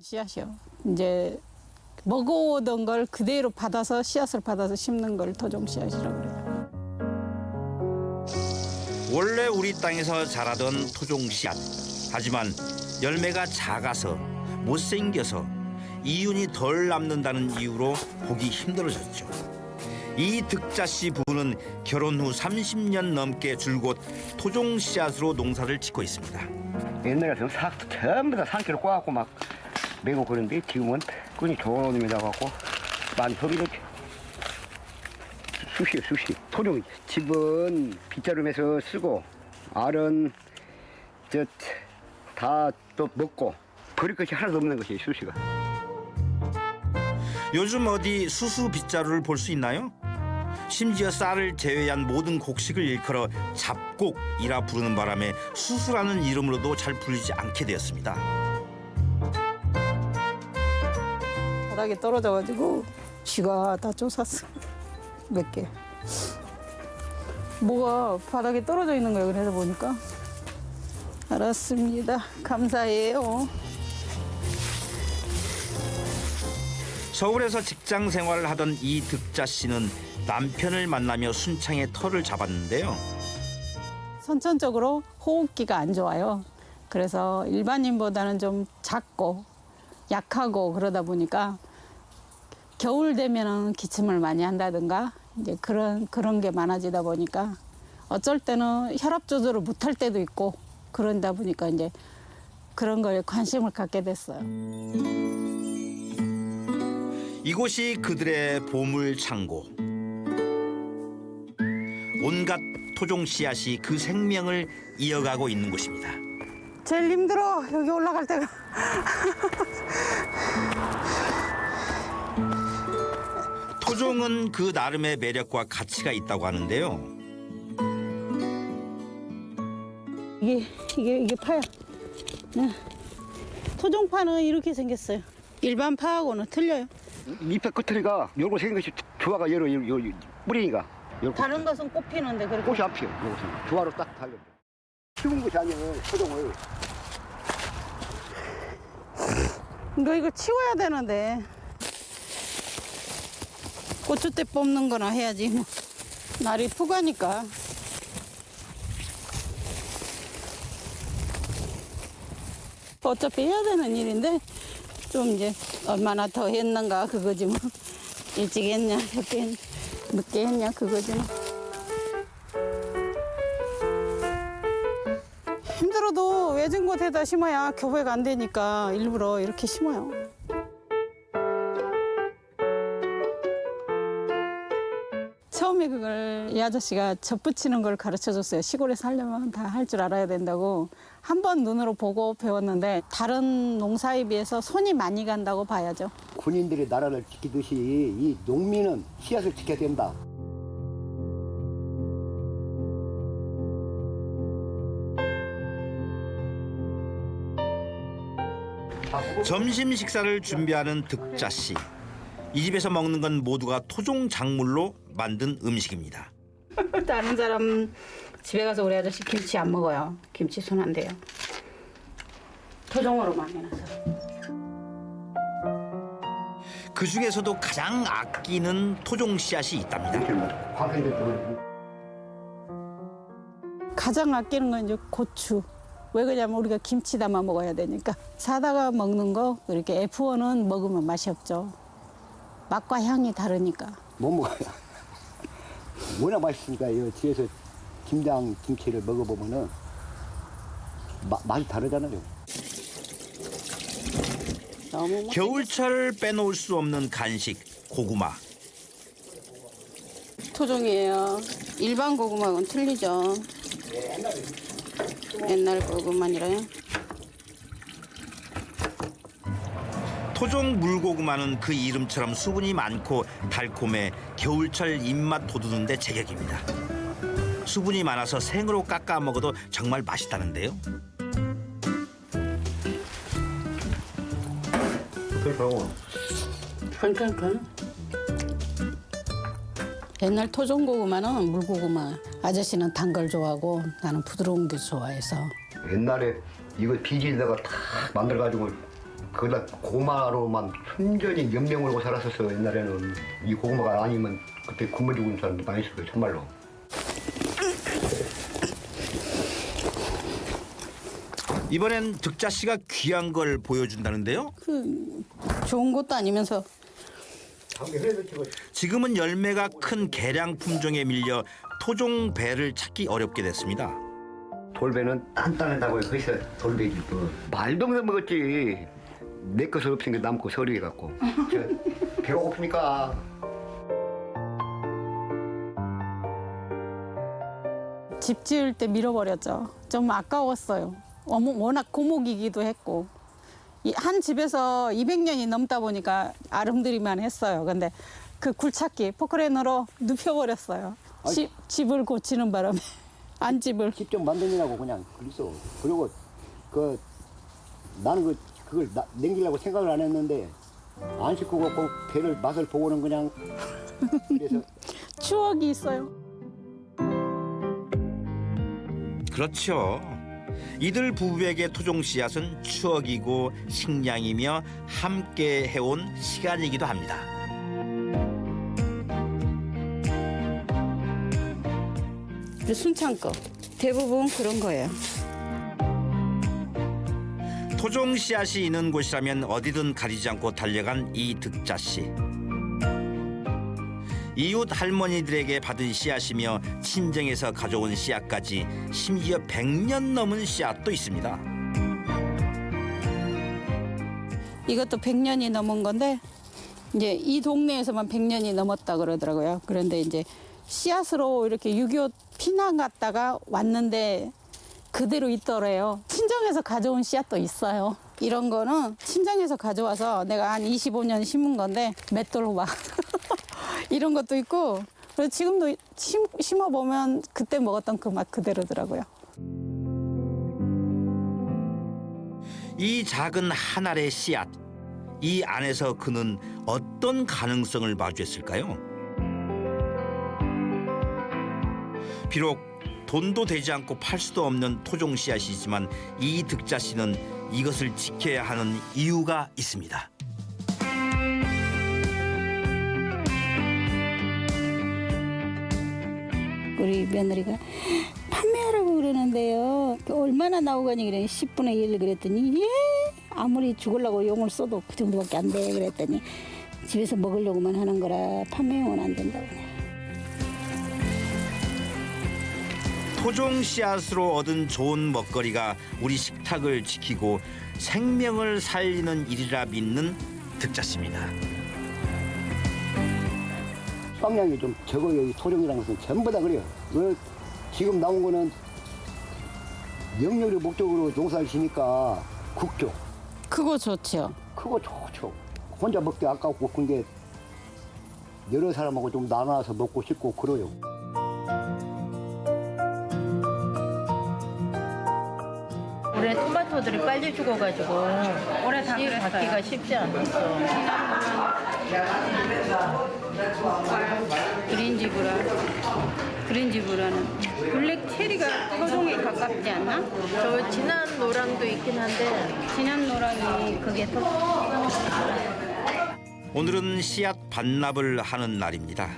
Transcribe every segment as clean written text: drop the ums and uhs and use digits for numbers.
씨앗이요. 이제 먹어오던 걸 그대로 받아서 씨앗을 받아서 심는 걸 토종 씨앗이라고 그래요. 원래 우리 땅에서 자라던 토종 씨앗. 하지만 열매가 작아서 못생겨서 이윤이 덜 남는다는 이유로 보기 힘들어졌죠. 이 득자 씨 부부는 결혼 후 30년 넘게 줄곧 토종 씨앗으로 농사를 짓고 있습니다. 옛날에 전부 다 산기로 꽈갖고 막 메고 그런데 지금은 끈이 좋은 놈이 나갖고 많이 소비를 쑤시 토종 집은 빗자루에서 쓰고 알은 다 또 먹고 버릴 것이 하나도 없는 것이 쑤시가. 요즘 어디 수수 빗자루를 볼 수 있나요? 심지어 쌀을 제외한 모든 곡식을 일컬어 잡곡이라 부르는 바람에 수수라는 이름으로도 잘 불리지 않게 되었습니다. 바닥에 떨어져가지고 쥐가 다 쫓았어. 몇 개. 뭐가 바닥에 떨어져 있는 거예요. 그래서 보니까. 알았습니다. 감사해요. 서울에서 직장 생활을 하던 이 득자 씨는 남편을 만나며 순창에 터를 잡았는데요. 선천적으로 호흡기가 안 좋아요. 그래서 일반인보다는 좀 작고 약하고 그러다 보니까 겨울 되면은 기침을 많이 한다든가 이제 그런 게 많아지다 보니까 어쩔 때는 혈압 조절을 못할 때도 있고 그런다 보니까 이제 그런 거에 관심을 갖게 됐어요. 이곳이 그들의 보물 창고. 온갖 토종 씨앗이 그 생명을 이어가고 있는 곳입니다. 제일 힘들어 여기 올라갈 때가. 토종은 그 나름의 매력과 가치가 있다고 하는데요. 이게 파야. 네. 토종파는 이렇게 생겼어요. 일반 파하고는 틀려요. 잎의 끝머리가 요거 생긴 것이 조화가 여러 뿌리니까. 다른 것은 꽃 피는데 그렇게. 꽃이 안 피어. 요것은 조화로 딱 달려. 키운 것이 아니면 토종을. 이거 치워야 되는데. 고추대 뽑는 거나 해야지. 뭐. 날이 푸가니까. 어차피 해야 되는 일인데 좀 이제 얼마나 더 했는가 그거지 뭐. 일찍 했냐 늦게 했냐 그거지 뭐. 힘들어도 외진 곳에다 심어야 교배가 안 되니까 일부러 이렇게 심어요. 처음에 그걸 이 아저씨가 젖붙이는 걸 가르쳐줬어요. 시골에 살려면 다 할 줄 알아야 된다고. 한 번 눈으로 보고 배웠는데 다른 농사에 비해서 손이 많이 간다고 봐야죠. 군인들이 나라를 지키듯이 이 농민은 씨앗을 지켜야 된다. 점심 식사를 준비하는 득자 씨. 이 집에서 먹는 건 모두가 토종 작물로 만든 음식입니다. 다른 사람 집에 가서 우리 아저씨 김치 안 먹어요. 김치 손 안 대요. 토종으로만 해놔서. 그 중에서도 가장 아끼는 토종 씨앗이 있답니다. 가장 아끼는 건 이제 고추. 왜 그러냐면 우리가 김치 담아 먹어야 되니까. 사다가 먹는 거 이렇게 F1은 먹으면 맛이 없죠. 맛과 향이 다르니까. 못 먹어요. 워낙 맛있으니까 이 뒤에서 김장 김치를 먹어보면은 맛이 다르잖아요. 너무 겨울철 빼놓을 수 없는 간식 고구마. 토종이에요. 일반 고구마하고는 틀리죠. 옛날 고구마니라요. 토종 물고구마는 그 이름처럼 수분이 많고 달콤해 겨울철 입맛 돋우는데 제격입니다. 수분이 많아서 생으로 깎아 먹어도 정말 맛있다는데요. 괜찮다. 옛날 토종 고구마는 물고구마. 아저씨는 단 걸 좋아하고 나는 부드러운 게 좋아해서. 옛날에 이거 비닐에다가 다 만들어가지고 거기다 고구마로만 순전히 연명 올고 살았었어 옛날에는. 이 고구마가 아니면 그때 굶어 죽은 사람도 많이 있었어요 정말로. 이번엔 득자 씨가 귀한 걸 보여준다는데요. 좋은 것도 아니면서 지금은 열매가 큰 개량 품종에 밀려 토종 배를 찾기 어렵게 됐습니다. 돌배는 단단하다고요. 거기서 돌배지 뭐. 말도 못해 먹었지. 내 것을 없인 게 남고 서리게 갖고. 저 배가 고프니까. 집 지을 때 밀어버렸죠. 좀 아까웠어요. 워낙 고목이기도 했고. 한 집에서 200년이 넘다 보니까 아름드리만 했어요. 근데 그 굴착기 포크레인으로 눕혀버렸어요. 집을 고치는 바람에 안집을. 직접 만드느라고 그냥 그랬어. 그리고 나는 그걸 남기려고 생각을 안 했는데 안 싣고 그 배를 맛을 보고는 그냥 그래서 추억이 있어요. 그렇죠. 이들 부부에게 토종 씨앗은 추억이고 식량이며 함께 해온 시간이기도 합니다. 순창거 대부분 그런 거예요. 토종 씨앗이 있는 곳이라면 어디든 가리지 않고 달려간 이 득자 씨. 이웃 할머니들에게 받은 씨앗이며 친정에서 가져온 씨앗까지 심지어 100년 넘은 씨앗도 있습니다. 이것도 100년이 넘은 건데 이제 이 동네에서만 100년이 넘었다 그러더라고요. 그런데 이제 씨앗으로 이렇게 6.25 피난 갔다가 왔는데 그대로 있더래요. 친정에서 가져온 씨앗도 있어요. 이런 거는 친정에서 가져와서 내가 한 25년 심은 건데 맷돌로 막 이런 것도 있고, 그래서 지금도 심어보면 그때 먹었던 그 맛 그대로더라고요. 이 작은 한 알의 씨앗, 이 안에서 그는 어떤 가능성을 마주했을까요? 비록 돈도 되지 않고 팔 수도 없는 토종 씨앗이지만 이 득자 씨는 이것을 지켜야 하는 이유가 있습니다. 우리 며느리가 판매하라고 그러는데요. 얼마나 나오가니 그래. 10분의 1 그랬더니 예 아무리 죽으려고 용을 써도 그 정도밖에 안 돼 그랬더니 집에서 먹으려고만 하는 거라 판매용은 안 된다고 그래. 토종 씨앗으로 얻은 좋은 먹거리가 우리 식탁을 지키고 생명을 살리는 일이라 믿는 득자 씨입니다. 수확량이 좀 적어요. 이 토종이라는 것은 전부 다 그래요. 지금 나온 거는 영역의 목적으로 농사를 지니까 국조. 그거 좋죠. 그거 좋죠. 혼자 먹기 아깝고 근데 여러 사람하고 좀 나눠서 먹고 싶고 그래요. 올해 토마토들이 빨리 죽어가지고 올해 씨 받기가 쉽지 않았어. 그린지브라는 블랙 체리가 토종에 가깝지 않나? 저 진한 노랑도 있긴 한데 진한 노랑이 그게 더 오늘은 씨앗 반납을 하는 날입니다.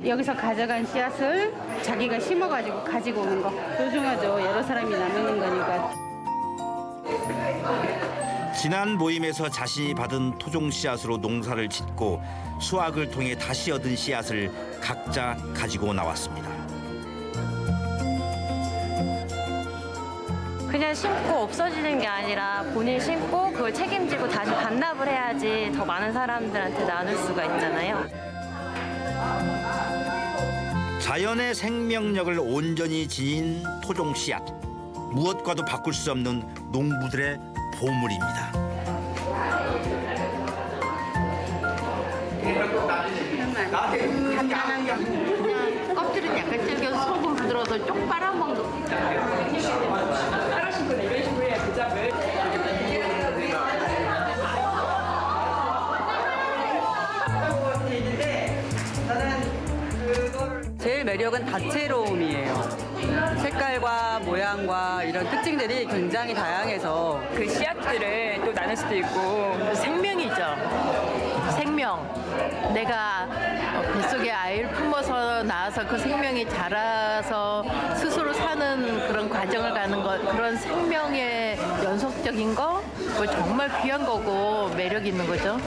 여기서 가져간 씨앗을 자기가 심어가지고 가지고 오는 거 소중하죠. 여러 사람이 나누는 거니까. 지난 모임에서 자신이 받은 토종 씨앗으로 농사를 짓고 수확을 통해 다시 얻은 씨앗을 각자 가지고 나왔습니다. 그냥 심고 없어지는 게 아니라 본인 심고 그걸 책임지고 다시 반납을 해야지 더 많은 사람들한테 나눌 수가 있잖아요. 자연의 생명력을 온전히 지닌 토종 씨앗. 무엇과도 바꿀 수 없는 농부들의 보물입니다. 그냥 껍질은 약간 질겨서 속을 부드러워서 쪽 빨아먹는. 제일 매력은 다채로움이에요. 색깔과 모양 모양과 이런 특징들이 굉장히 다양해서 그 씨앗들을 또 나눌 수도 있고 생명이죠. 생명. 내가 뱃속에 아이를 품어서 낳아서 그 생명이 자라서 스스로 사는 그런 과정을 가는 것, 그런 생명의 연속적인 거, 그거 정말 귀한 거고 매력 있는 거죠.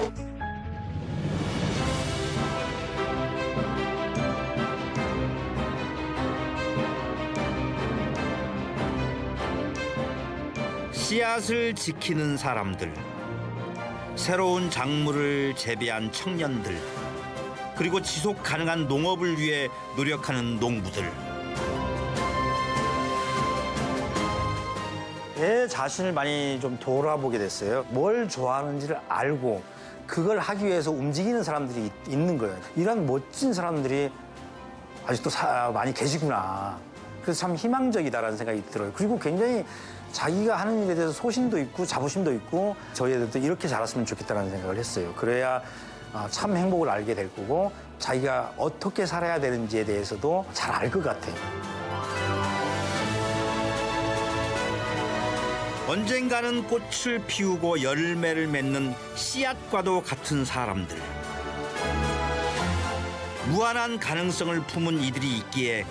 씨앗을 지키는 사람들, 새로운 작물을 재배한 청년들, 그리고 지속 가능한 농업을 위해 노력하는 농부들. 내 자신을 많이 좀 돌아보게 됐어요. 뭘 좋아하는지를 알고 그걸 하기 위해서 움직이는 사람들이 있는 거예요. 이런 멋진 사람들이 아직도 많이 계시구나. 그래서 참 희망적이다라는 생각이 들어요. 그리고 굉장히 자기가 하는 일에 대해서 소신도 있고 자부심도 있고 저희 애들도 이렇게 자랐으면 좋겠다는 생각을 했어요. 그래야 참 행복을 알게 될 거고 자기가 어떻게 살아야 되는지에 대해서도 잘 알 것 같아요. 언젠가는 꽃을 피우고 열매를 맺는 씨앗과도 같은 사람들. 무한한 가능성을 품은 이들이 있기에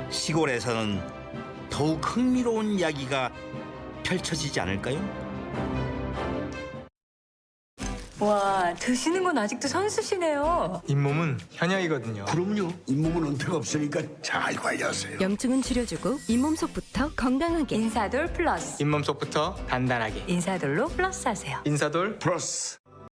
시골에서는 더욱 흥미로운 이야기가 펼쳐지지 않을까요? 와, 드시는 건 아직도 선수시네요. 잇몸은 현역이거든요. 그럼요. 잇몸은 은퇴가 없으니까 잘 관리하세요. 염증은 줄여주고 잇몸속부터 건강하게. 인사돌 플러스. 잇몸 속부터 단단하게. 인사돌로 플러스 하세요. 인사돌 플러스.